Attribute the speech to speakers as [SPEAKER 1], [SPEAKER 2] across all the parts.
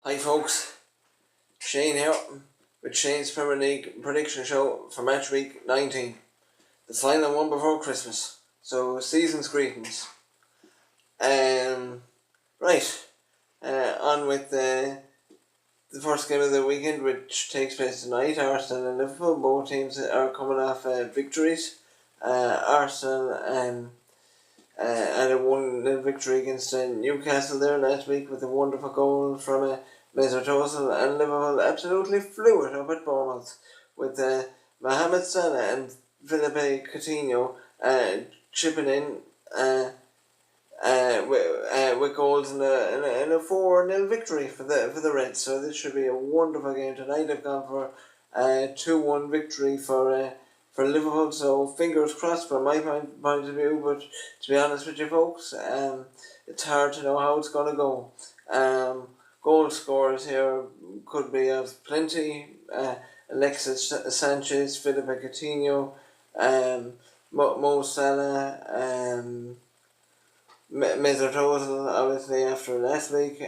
[SPEAKER 1] Hi folks, Shane here with Shane's Premier League prediction show for match week 19, the final one before Christmas. So season's greetings. Right, on with the first game of the weekend, which takes place tonight. Arsenal and Liverpool, both teams are coming off victories. Arsenal had a 1-0 victory against Newcastle there last week with a wonderful goal from Mesut Ozil, and Liverpool absolutely flew it up at Bournemouth with Mohamed Salah and Philippe Coutinho chipping in with goals in a 4-0 victory for the Reds. So this should be a wonderful game tonight. I've gone for a 2-1 victory for Liverpool, so fingers crossed from my point of view, but to be honest with you folks, it's hard to know how it's going to go. Goal scorers here could be of plenty. Alexis Sanchez, Philippe Coutinho, Mo Salah, Mesut Ozil, obviously after last week.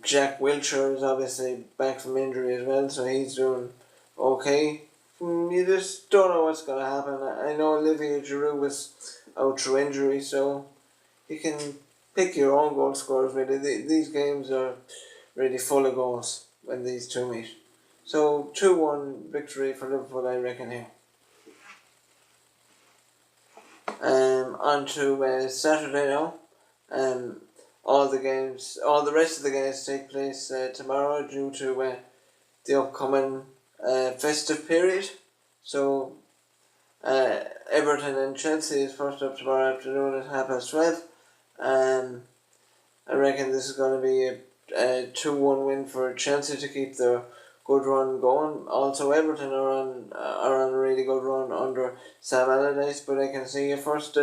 [SPEAKER 1] Jack Wilshere is obviously back from injury as well, so he's doing okay. You just don't know what's going to happen. I know Olivier Giroud was out through injury, so you can pick your own goal scorers really. These games are really full of goals when these two meet. So 2-1 victory for Liverpool, I reckon here. On to Saturday now. All the rest of the games take place tomorrow due to the upcoming festive period. So Everton and Chelsea is first up tomorrow afternoon at 12:30. I reckon this is going to be a 2-1 win for Chelsea to keep their good run going. Also Everton are on a really good run under Sam Allardyce, but I can see a first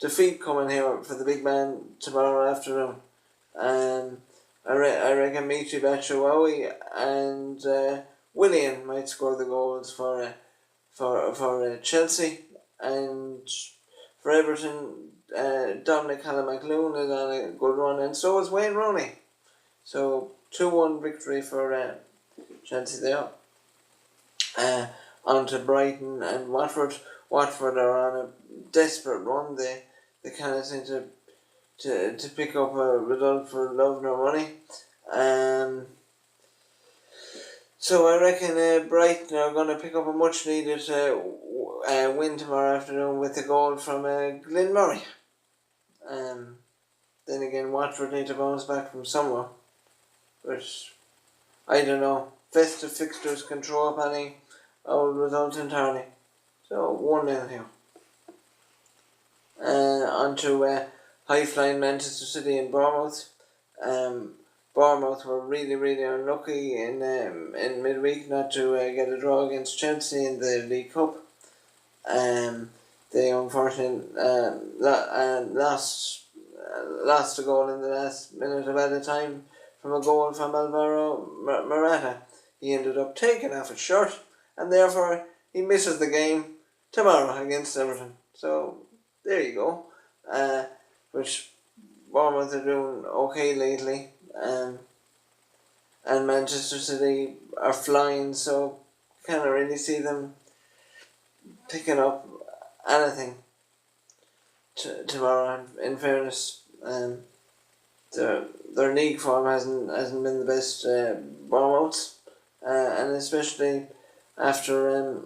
[SPEAKER 1] defeat coming here for the big man tomorrow afternoon. I reckon Michy Batshuayi and Willian might score the goals for Chelsea, and for Everton, Dominic Calvert-Lewin is on a good run, and so is Wayne Rooney. So 2-1 victory for Chelsea there. On to Brighton and Watford. Watford are on a desperate run. They kind of seem to pick up a result for love nor money. So I reckon Brighton are going to pick up a much needed win tomorrow afternoon with a goal from Glenn Murray. Then again, Watford need to bounce back from somewhere, but I don't know. Festive fixtures can throw up any old result entirely. So 1-0 here. On to high-flying Manchester City and Bournemouth. Bournemouth were really unlucky in midweek not to get a draw against Chelsea in the League Cup. They unfortunately lost a goal in the last minute of added time from a goal from Alvaro Morata. He ended up taking off his shirt, and therefore he misses the game tomorrow against Everton. So there you go. Which Bournemouth are doing okay lately. And Manchester City are flying, so can't really see them picking up anything tomorrow. In fairness, their league form hasn't been the best. Bournemouth, and especially after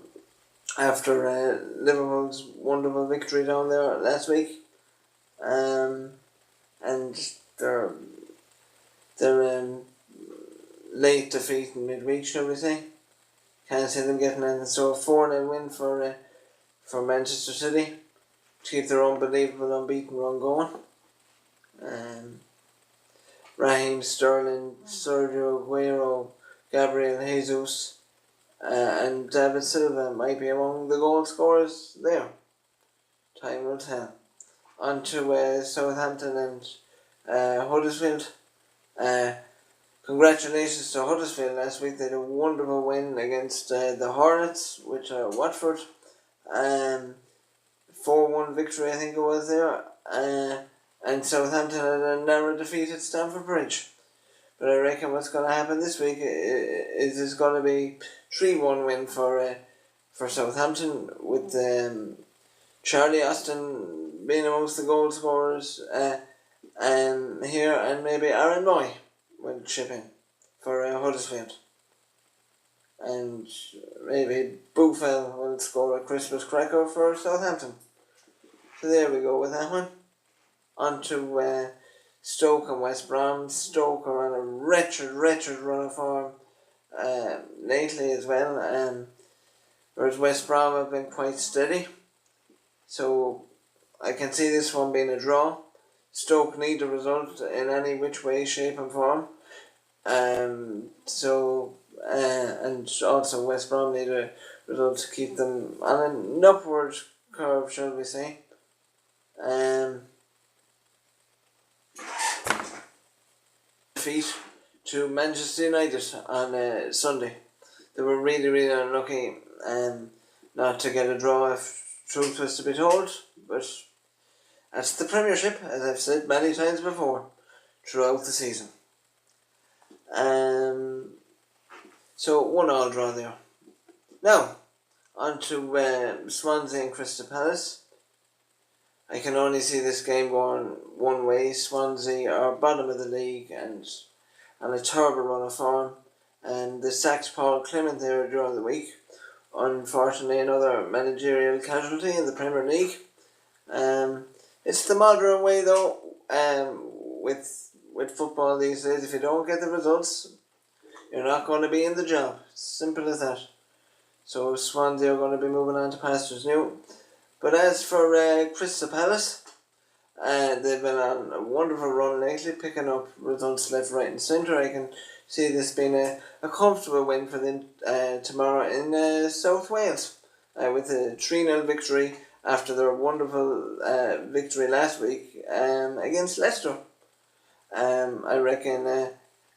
[SPEAKER 1] Liverpool's wonderful victory down there last week, and their late defeat in midweek, shall we say. Can't see them getting anything. So a 4-0 win for Manchester City to keep their unbelievable unbeaten run going. Raheem Sterling, Sergio Aguero, Gabriel Jesus, and David Silva might be among the goal scorers there. Time will tell. On to Southampton and Huddersfield. Congratulations to Huddersfield last week. They had a wonderful win against the Hornets, which are Watford. 4-1 victory, I think it was there. And Southampton had a narrow defeat at Stamford Bridge. But I reckon what's going to happen this week is it's going to be 3-1 win for Southampton, with Charlie Austin being amongst the goal scorers here, and maybe Aaron Moy will chip in for Huddersfield. And maybe Bufel will score a Christmas cracker for Southampton. So there we go with that one. On to Stoke and West Brom. Stoke are on a wretched run of form lately as well, whereas West Brom have been quite steady. So I can see this one being a draw. Stoke need a result in any which way, shape and form. And also West Brom need a result to keep them on an upward curve, shall we say. Defeat to Manchester United on Sunday. They were really unlucky not to get a draw, if truth was to be told, but that's the Premiership, as I've said many times before, throughout the season. So 1-1 draw there. Now, on to Swansea and Crystal Palace. I can only see this game going one way. Swansea are bottom of the league and on a terrible run of form, and they sacked Paul Clement there during the week. Unfortunately, another managerial casualty in the Premier League. It's the modern way though, with football these days. If you don't get the results, you're not going to be in the job. Simple as that. So Swansea are going to be moving on to pastures new. But as for Crystal Palace, they've been on a wonderful run lately, picking up results left, right and centre. I can see this being a comfortable win for them tomorrow in South Wales, with a 3-0 victory after their wonderful victory last week against Leicester. I reckon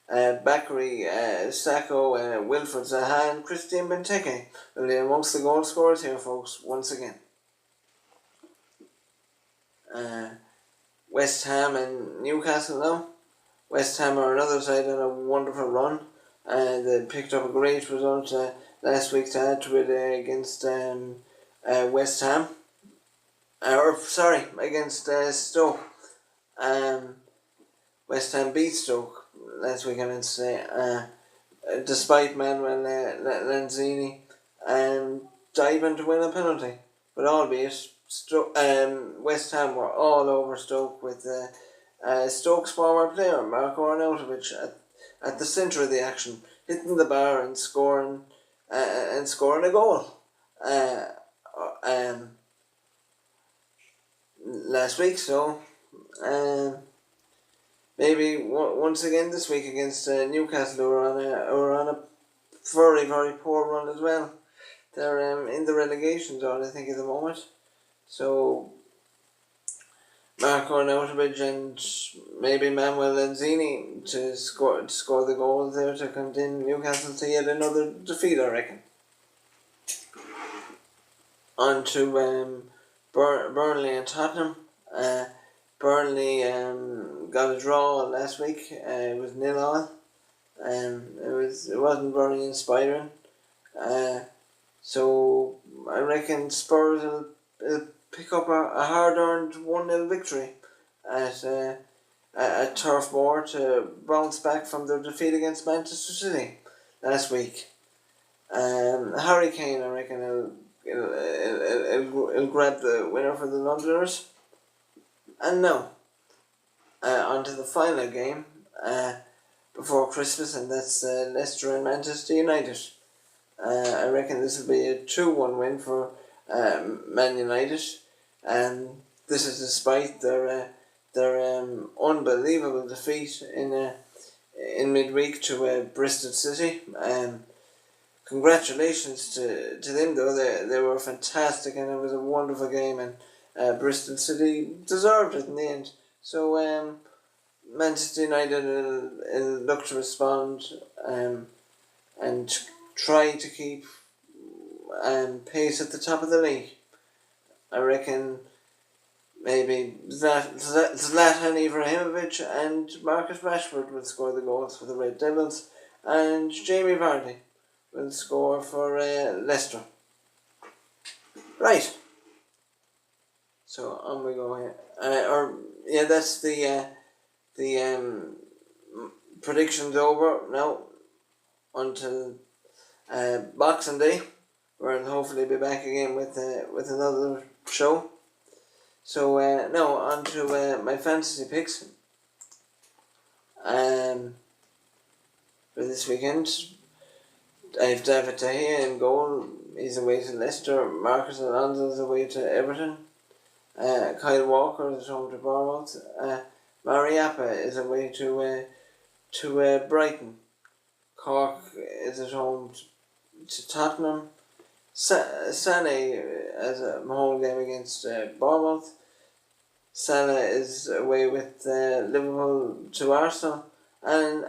[SPEAKER 1] Bakary, Sacco, Wilfred Zaha and Christian Benteke will be amongst the goal scorers here, folks, once again. West Ham and Newcastle now. West Ham are another side on a wonderful run. They picked up a great result last week to add to it against West Ham. Against Stoke. West Ham beat Stoke last week, I meant to say, despite Manuel Lanzini diving to win a penalty. But albeit, West Ham were all over Stoke with Stoke's former player, Marko Arnautovic, at the centre of the action, hitting the bar and scoring a goal last week. So maybe once again this week against Newcastle, who are on a very poor run as well. They're in the relegation zone, I think, at the moment. So Marko Arnautovic and maybe Manuel Lanzini to score the goals there to condemn Newcastle to yet another defeat, I reckon. On to Burnley and Tottenham. Burnley got a draw last week. It was 0-0. It wasn't very inspiring. So I reckon Spurs will pick up a hard-earned 1-0 victory at Turf Moor to bounce back from their defeat against Manchester City last week. Harry Kane, I reckon, he'll grab the winner for the Londoners. And now, on to the final game before Christmas, and that's Leicester and Manchester United. I reckon this will be a 2-1 win for Man United, and this is despite their unbelievable defeat in midweek to Bristol City. Congratulations to them though. They were fantastic, and it was a wonderful game, and Bristol City deserved it in the end. So Manchester United will look to respond and try to keep pace at the top of the league. I reckon maybe Zlatan Ibrahimovic and Marcus Rashford will score the goals for the Red Devils, and Jamie Vardy will score for Leicester. Right. So on we go here. That's the predictions over now until Boxing Day. We'll hopefully be back again with another show. So now on to my fantasy picks. For this weekend, I have David De Gea in goal. He's away to Leicester. Marcus Alonso is away to Everton. Kyle Walker is home to Bournemouth. Mariappa is away to Brighton. Cork is at home to Tottenham. Sané as a home game against Bournemouth. Salah is away with Liverpool to Arsenal, and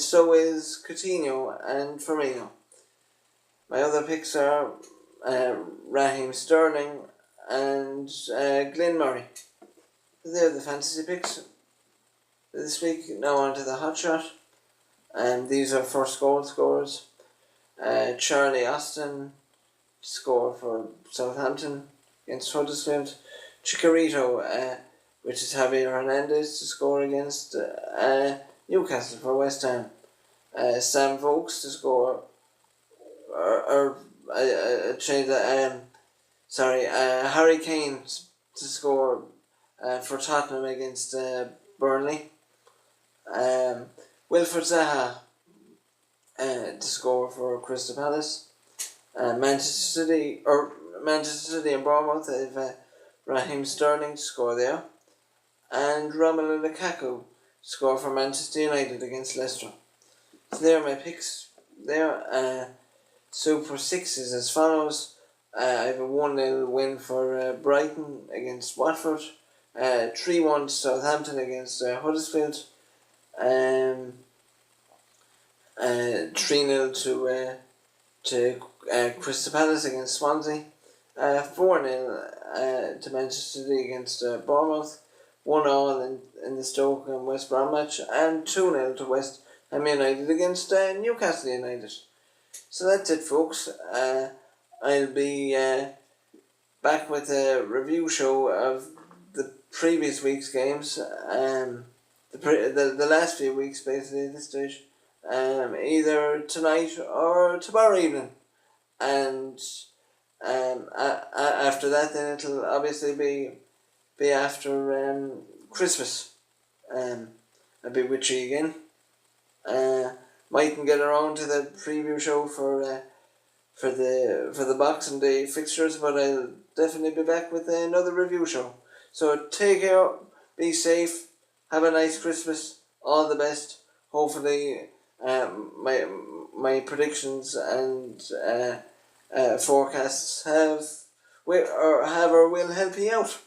[SPEAKER 1] so is Coutinho and Firmino. My other picks are Raheem Sterling and Glenn Murray. They're the fantasy picks this week. Now on to the hot shot. And these are first goal scorers. Charlie Austin to score for Southampton against Huddersfield. Chicharito, which is Javier Hernandez, to score against Newcastle for West Ham. Sam Vokes to score, Harry Kane to score for Tottenham against Burnley. Wilfred Zaha to score for Crystal Palace. Manchester City and Bournemouth have Raheem Sterling to score there, and Romelu Lukaku to score for Manchester United against Leicester. So there are my picks there. Super Six is as follows. I have a 1-0 win for Brighton against Watford. 3-1 to Southampton against Huddersfield. 3-0 to Crystal Palace against Swansea. 4-0 to Manchester City against Bournemouth. 1-1 in the Stoke and West Brom match, and 2-0 to West Ham United against Newcastle United. So that's it, folks. I'll be back with a review show of the previous week's games. The last few weeks, basically, at this stage. Either tonight or tomorrow evening. And after that, then it'll obviously be after Christmas. I'll be with you again. Mightn't get around to the preview show for the Boxing Day fixtures, but I'll definitely be back with another review show. So take care, be safe, have a nice Christmas, all the best. Hopefully, my predictions and forecasts will help you out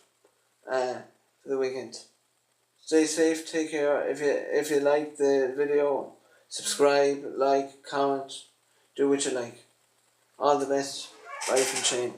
[SPEAKER 1] for the weekend. Stay safe, take care. If you like the video, subscribe, like, comment, do what you like. All the best. Bye from Shane.